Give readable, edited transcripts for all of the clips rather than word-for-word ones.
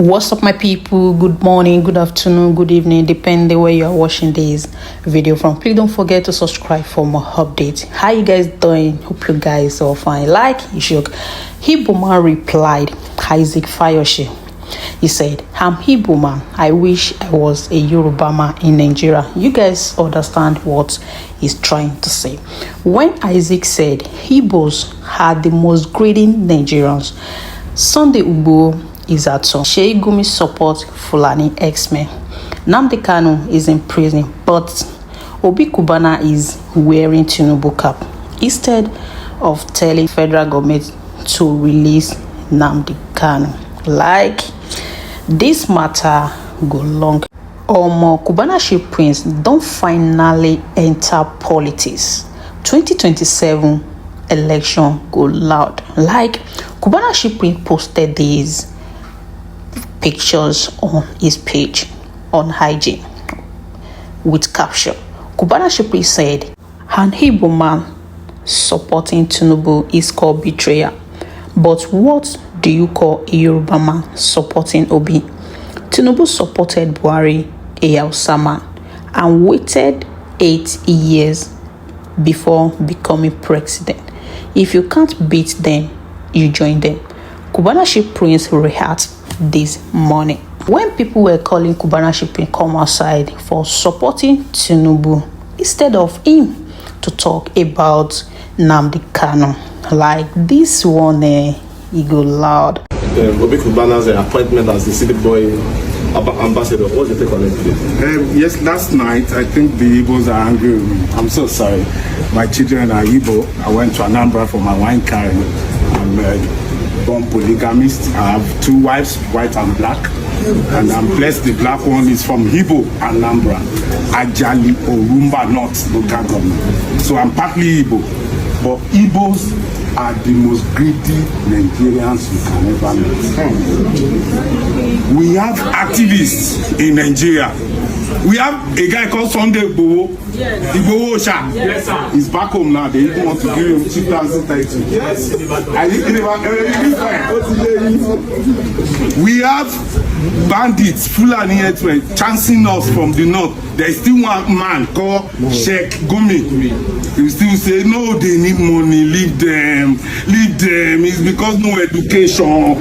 What's up, my people? Good morning, good afternoon, good evening, depending where you are watching this video from. Please don't forget to subscribe for more updates. How you guys doing? Hope you guys are fine. Like Igbo man replied Isaac Fayose. He said, "I'm Igbo man. I wish I was a Yoruba man in Nigeria." You guys understand what he's trying to say. When Isaac said Igbos are the most greedy Nigerians, Sunday Igbo is at home. Sheikh Gumi supports Fulani X-Men. Nnamdi Kanu is in prison, but Cubana is wearing Tinubu cap instead of telling federal government to release Nnamdi Kanu. Like, this matter go long. Cubana ship prince don't finally enter politics. 2027 election go loud. Like, Cubana ship prince posted these pictures on his page on hygiene with caption. Cubana Shipri said, "An Igbo man supporting Tinubu is called betrayal. But what do you call a Yoruba man supporting Obi? Tinubu supported Buhari, a Hausa man, and waited 8 years before becoming president. If you can't beat them, you join them." Cubana Ship Prince reacts this morning when people were calling Cubana Shipping come outside for supporting Tinubu instead of him to talk about Nnamdi Kanu. Like, this one, he go loud. Obi Cubana's appointment as the city boy ambassador. What's your take on it? Yes, last night I think the Igbos are angry with me. I'm so sorry. My children are Igbo. I went to Anambra for my wine carrying. I'm born polygamist. I have 2 wives, white and black, and I'm blessed the black one is from Igbo, Anambra, Ajali, Orumba North local government. So I'm partly Igbo, but Igbos are the most greedy Nigerians you can ever meet. We have activists in Nigeria. We have a guy called Sunday Igbo. Igbo Osha. Yes, sir. He's back home now. They even want to give him 2030. Yes. We have bandits, Fulani headsmen, chancing us from the north. There is still one man called Sheikh Gumi. He still say, no, they need money, leave them. Leave them. It's because no education.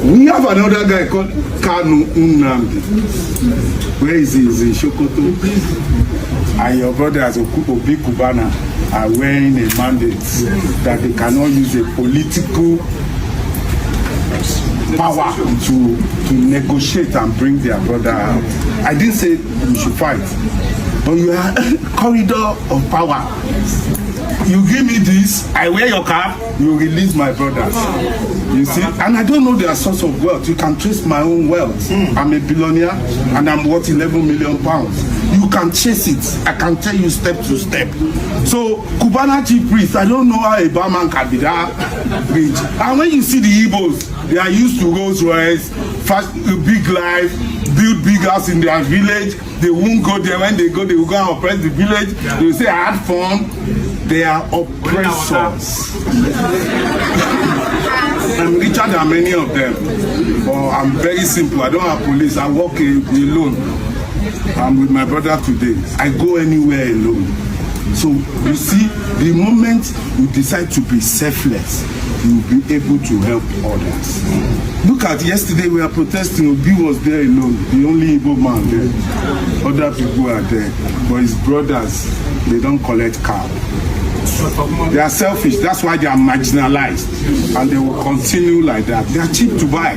We have another guy called Kanu Nnamdi. Where is he? He's in Sokoto. And your brothers Obi Cubana are wearing a mandate that they cannot use a political power to negotiate and bring their brother out. I didn't say we should fight, but you are corridor of power. You give me this, I wear your cap, you release my brothers. You see? And I don't know their source of wealth. You can trace my own wealth. I'm a billionaire and I'm worth 11 million pounds. You can chase it. I can tell you step to step. So, Cubana chief priest, I don't know how a barman can be that rich. And when you see the Igbos, they are used to Rolls Royce, fast, big life, build big house in their village. They won't go there. When they go and oppress the village. They will say, I had fun. They are oppressors. I'm richer than many of them. But I'm very simple. I don't have police. I walk alone. I'm with my brother today. I go anywhere alone. So you see, the moment you decide to be selfless, you will be able to help others. Look at yesterday, we are protesting. Obi was there alone, the only Igbo man there. Other people are there, but his brothers, they don't collect car. They are selfish. That's why they are marginalized, and they will continue like that. They are cheap to buy.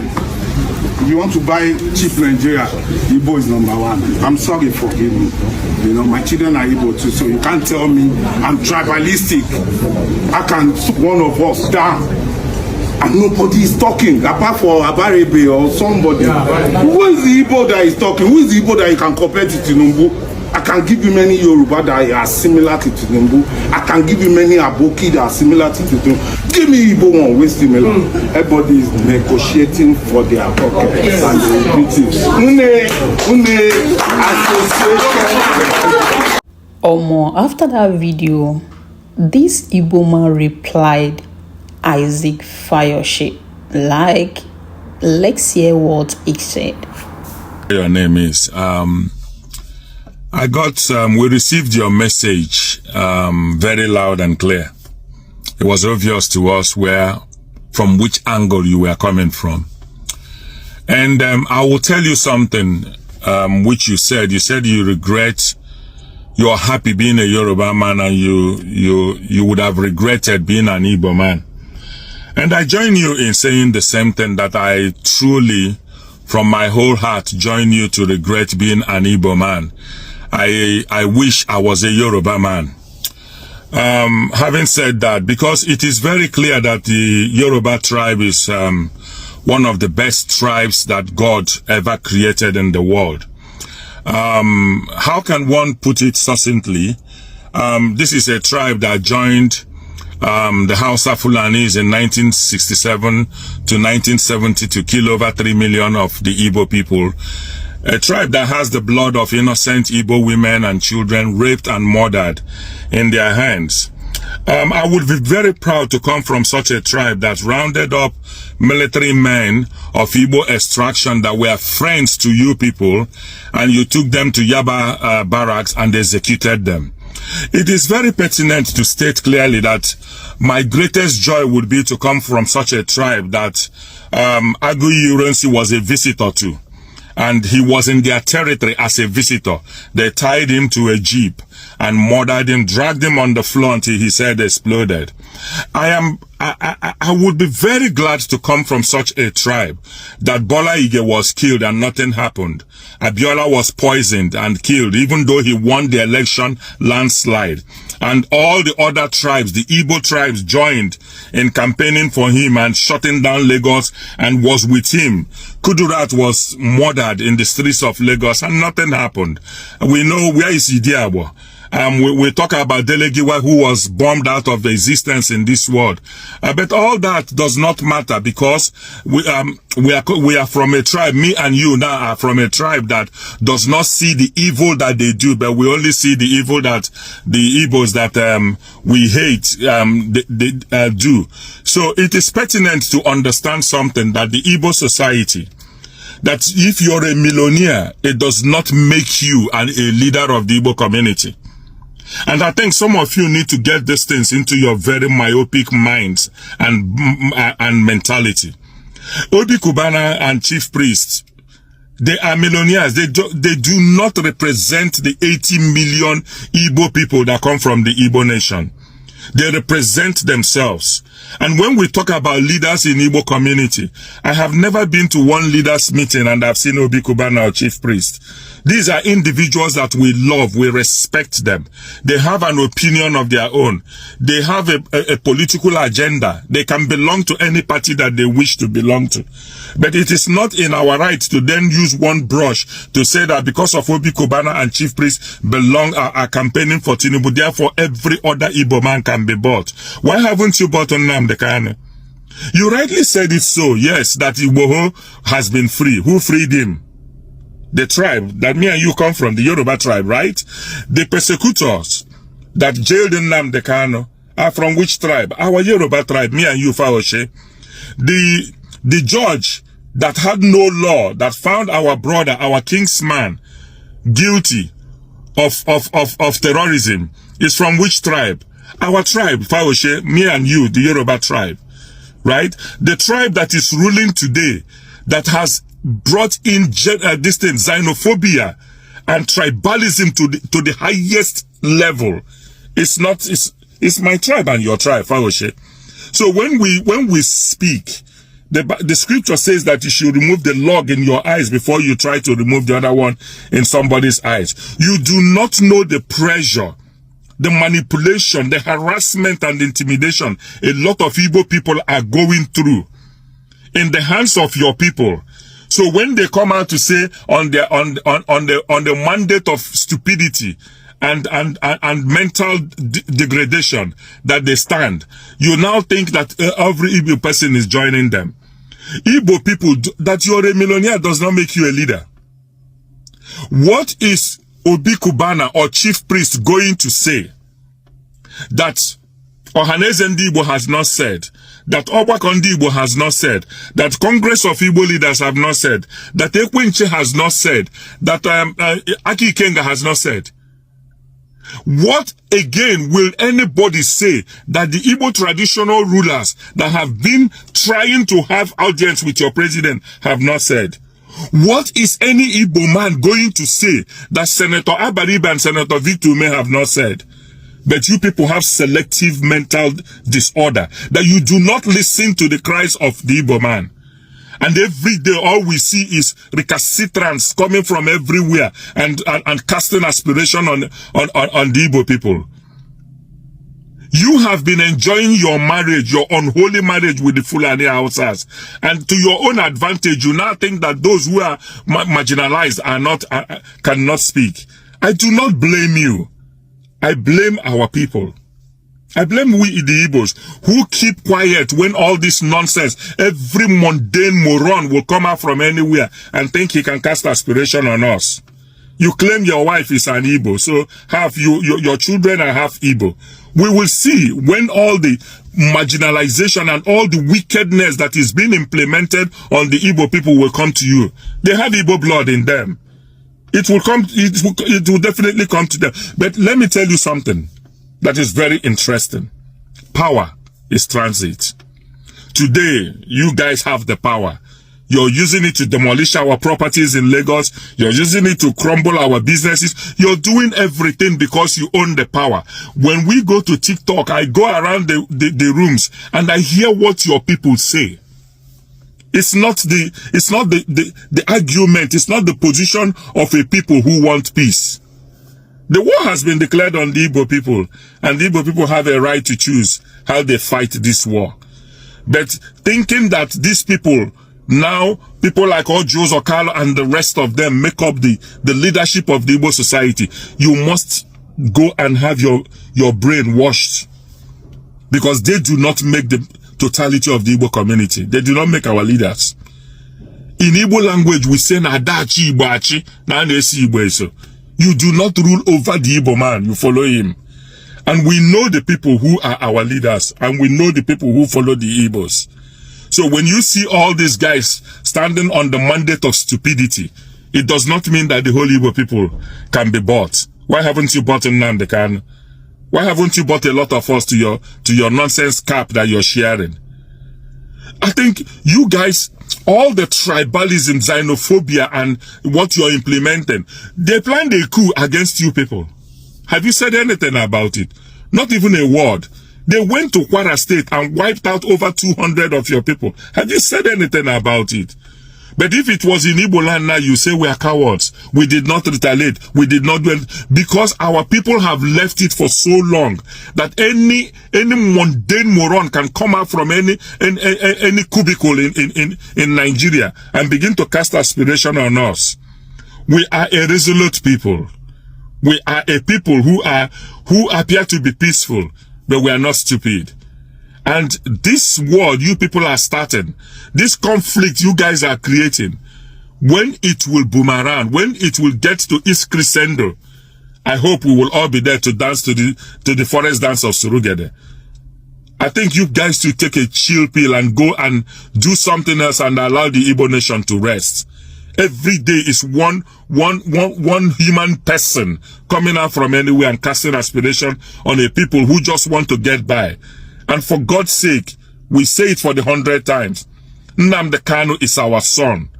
If you want to buy cheap Nigeria, Igbo is number 1. I'm sorry, forgive me. You know, my children are Igbo too, so you can't tell me I'm tribalistic. I can one of us down, and nobody is talking apart from Abarebe or somebody. Who is the Igbo that is talking? Who is the Igbo that you can compare to Tinubu? I can give you many Yoruba that are similar to Tinubu. I can give you many Aboki that are similar to Tinubu. Give me Igbo one, waste similar. Everybody is negotiating for their pockets and they After that video, this Igbo man replied Isaac Fayose, like, Let's hear what he said. Your name is. We received your message very loud and clear. It was obvious to us from which angle you were coming from. And I will tell you something which you said. You said you regret, you're happy being a Yoruba man, and you would have regretted being an Igbo man. And I join you in saying the same thing, that I truly, from my whole heart, join you to regret being an Igbo man. I wish I was a Yoruba man. Having said that, because it is very clear that the Yoruba tribe is one of the best tribes that God ever created in the world. How can one put it succinctly? This is a tribe that joined the Hausa Fulanis in 1967 to 1970 to kill over 3 million of the Igbo people. A tribe that has the blood of innocent Igbo women and children raped and murdered in their hands. I would be very proud to come from such a tribe that rounded up military men of Igbo extraction that were friends to you people, and you took them to Yaba barracks and executed them. It is very pertinent to state clearly that my greatest joy would be to come from such a tribe that Aguiyi Ironsi was a visitor to. And he was in their territory as a visitor. They tied him to a jeep and murdered him, dragged him on the floor until his head exploded. I would be very glad to come from such a tribe that Bola Ige was killed and nothing happened. Abiola was poisoned and killed, even though he won the election landslide. And all the other tribes, the Igbo tribes, joined in campaigning for him and shutting down Lagos and was with him. Kudurat was murdered in the streets of Lagos and nothing happened. We know where is Idiabo. We talk about Delegiwa, who was bombed out of existence in this world. But all that does not matter, because we are from a tribe, me and you now are from a tribe that does not see the evil that they do, but we only see the evil that the Igbos that we hate they do. So it is pertinent to understand something, that the Igbo society, that if you're a millionaire, it does not make you a leader of the Igbo community. And I think some of you need to get these things into your very myopic minds and mentality. Obi Cubana and Chief Priest, they are millionaires. They do not represent the 80 million Igbo people that come from the Igbo nation. They represent themselves. And when we talk about leaders in Igbo community, I have never been to one leaders meeting and I've seen Obi Cubana or Chief Priest. These are individuals that we love, we respect them. They have an opinion of their own. They have a political agenda. They can belong to any party that they wish to belong to. But it is not in our right to then use one brush to say that because of Obi Cubana and Chief Priest are campaigning for Tinubu, therefore every other Igbo man can be bought. Why haven't you bought Nnamdi Kanu? You rightly said it so, yes, that Igbo has been free. Who freed him? The tribe that me and you come from, the Yoruba tribe, right? The persecutors that jailed Nnamdi Kanu are from which tribe? Our Yoruba tribe, me and you, Fayose. The judge that had no law, that found our brother, our kingsman, guilty of terrorism, is from which tribe? Our tribe, Fayose, me and you, the Yoruba tribe, right? The tribe that is ruling today, that has brought in this thing, xenophobia and tribalism to the highest level. It's my tribe and your tribe, Fayose. So when we speak, the scripture says that you should remove the log in your eyes before you try to remove the other one in somebody's eyes. You do not know the pressure, the manipulation, the harassment and intimidation a lot of Igbo people are going through in the hands of your people. So when they come out to say on the mandate of stupidity and mental degradation that they stand, you now think that every Igbo person is joining them. Igbo people, that you're a millionaire does not make you a leader. What is Obi Cubana or Chief Priest going to say that Ohaneze Igbo has not said, that Ogbako Ndi Igbo has not said, that Congress of Igbo leaders have not said, that Ekwenche has not said, that Aki Ikenga has not said? What again will anybody say that the Igbo traditional rulers that have been trying to have audience with your president have not said? What is any Igbo man going to say that Senator Abaribe and Senator Victor may have not said? But you people have selective mental disorder, that you do not listen to the cries of the Igbo man. And every day all we see is recalcitrance coming from everywhere and casting aspiration on the Igbo people. You have been enjoying your marriage, your unholy marriage with the Fulani Hausas. And to your own advantage, you now think that those who are marginalized are not, cannot speak. I do not blame you. I blame our people. I blame we the Igbos who keep quiet when all this nonsense, every mundane moron will come out from anywhere and think he can cast aspiration on us. You claim your wife is an Igbo, so half your children are half Igbo. We will see when all the marginalization and all the wickedness that is being implemented on the Igbo people will come to you. They have Igbo blood in them. It will definitely come to them. But let me tell you something that is very interesting. Power is transit. Today, you guys have the power. You're using it to demolish our properties in Lagos. You're using it to crumble our businesses. You're doing everything because you own the power. When we go to TikTok, I go around the rooms and I hear what your people say. It's not the argument. It's not the position of a people who want peace. The war has been declared on the Igbo people, and the Igbo people have a right to choose how they fight this war. But thinking that these people, now, people like Ojo Zokalo and the rest of them make up the leadership of the Igbo society, you must go and have your brain washed. Because they do not make the totality of the Igbo community. They do not make our leaders. In Igbo language, we say, Nadachi Igbo Achi, Nanesi Igbo Eso. You do not rule over the Igbo man. You follow him. And we know the people who are our leaders. And we know the people who follow the Igbos. So when you see all these guys standing on the mandate of stupidity, it does not mean that the whole Igbo people can be bought. Why haven't you bought Nnamdi Kanu? Why haven't you bought a lot of us to your nonsense cap that you're sharing? I think you guys, all the tribalism, xenophobia, and what you're implementing, they planned a coup against you people. Have you said anything about it? Not even a word. They went to Kwara State and wiped out over 200 of your people. Have you said anything about it? But if it was in Igbo land now, you say we are cowards. We did not retaliate. We did not do it. Because our people have left it for so long that any mundane moron can come out from any cubicle in Nigeria and begin to cast aspiration on us. We are a resolute people. We are a people who appear to be peaceful, but we are not stupid. And this war you people are starting, this conflict you guys are creating, when it will boomerang, when it will get to its crescendo, I hope we will all be there to dance to the forest dance of Surugede. I think you guys should take a chill pill and go and do something else and allow the Igbo nation to rest. Every day is one human person coming out from anywhere and casting aspiration on a people who just want to get by. And for God's sake, we say it for the 100th times. Nnamdi Kanu is our son.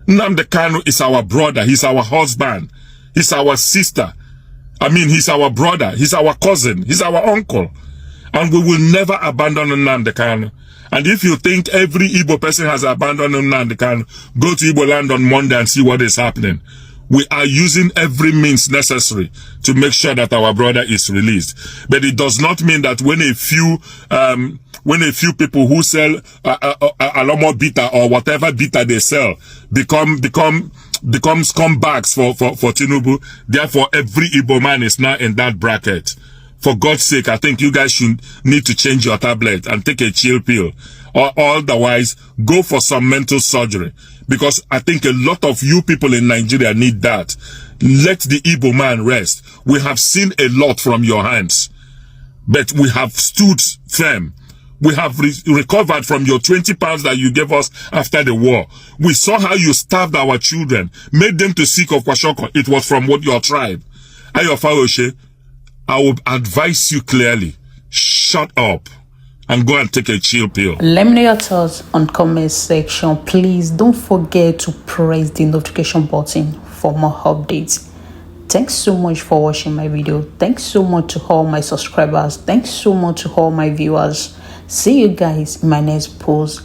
Nnamdi Kanu is our brother. He's our husband. He's our sister. I mean, he's our brother. He's our cousin. He's our uncle. And we will never abandon Nnamdi Kanu. And if you think every Igbo person has abandoned Nnamdi Kanu, go to Igbo land on Monday and see what is happening. We are using every means necessary to make sure that our brother is released. But it does not mean that when a few people who sell Alomo bitter or whatever bitter they sell become scumbags for Tinubu, therefore every Igbo man is now in that bracket. For God's sake, I think you guys should need to change your tablet and take a chill pill. Or otherwise, go for some mental surgery. Because I think a lot of you people in Nigeria need that. Let the Igbo man rest. We have seen a lot from your hands. But we have stood firm. We have recovered from your 20 pounds that you gave us after the war. We saw how you starved our children, made them to seek of Kwashoko. It was from what your tribe. Isaac Fayose, I would advise you clearly, shut up and go and take a chill pill. Let me know your thoughts on comment section. Please don't forget to press the notification button for more updates. Thanks so much for watching my video. Thanks so much to all my subscribers. Thanks so much to all my viewers. See you guys in my next post.